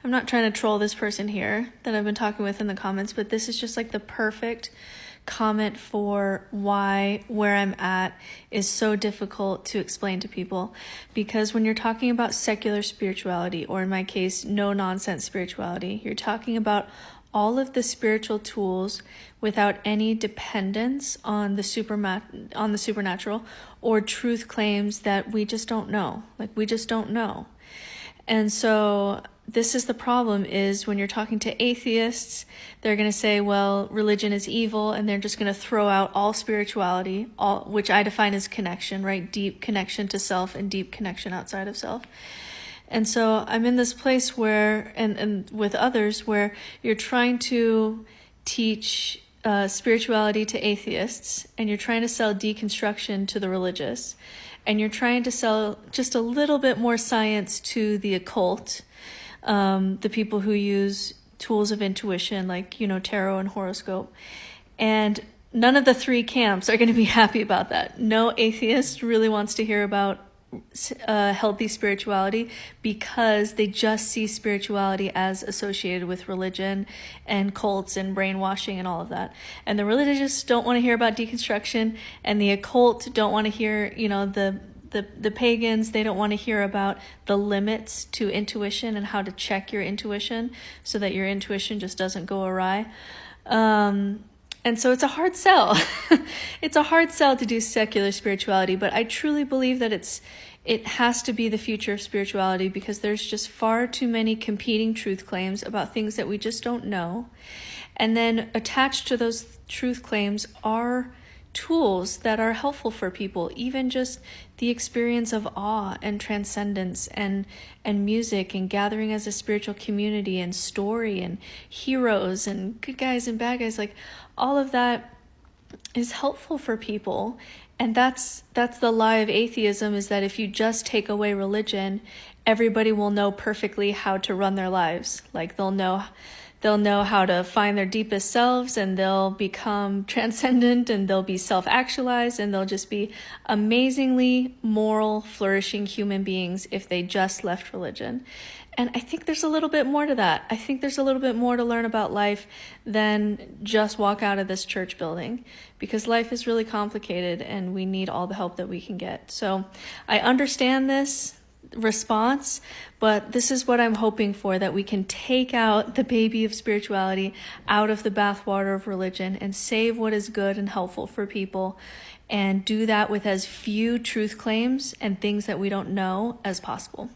I'm not trying to troll this person here that I've been talking with in the comments, but this is just like the perfect comment for why where I'm at is so difficult to explain to people. Because when you're talking about secular spirituality, or in my case, no nonsense spirituality, you're talking about all of the spiritual tools without any dependence on the supernatural or truth claims that we just don't know. Like, we just don't know. And so this is the problem, is when you're talking to atheists, they're going to say, well, religion is evil, and they're just going to throw out all spirituality, which I define as connection, right? Deep connection to self and deep connection outside of self. And so I'm in this place where, and with others, where you're trying to teach spirituality to atheists, and you're trying to sell deconstruction to the religious, and you're trying to sell just a little bit more science to the occult, the people who use tools of intuition like, tarot and horoscope. And none of the three camps are going to be happy about that. No atheist really wants to hear about healthy spirituality, because they just see spirituality as associated with religion and cults and brainwashing and all of that. And the religious don't want to hear about deconstruction, and the occult don't want to hear, the pagans, they don't want to hear about the limits to intuition and how to check your intuition so that your intuition just doesn't go awry. And so it's a hard sell. It's a hard sell to do secular spirituality, but I truly believe that it has to be the future of spirituality, because there's just far too many competing truth claims about things that we just don't know. And then attached to those truth claims are tools that are helpful for people, even just the experience of awe and transcendence and music and gathering as a spiritual community and story and heroes and good guys and bad guys. Like, all of that is helpful for people. And that's the lie of atheism, is that if you just take away religion, everybody will know perfectly how to run their lives. Like, they'll know how to find their deepest selves, and they'll become transcendent, and they'll be self-actualized, and they'll just be amazingly moral, flourishing human beings if they just left religion. And I think there's a little bit more to that. I think there's a little bit more to learn about life than just walk out of this church building, because life is really complicated and we need all the help that we can get. So I understand this response, but this is what I'm hoping for, that we can take out the baby of spirituality out of the bathwater of religion and save what is good and helpful for people, and do that with as few truth claims and things that we don't know as possible.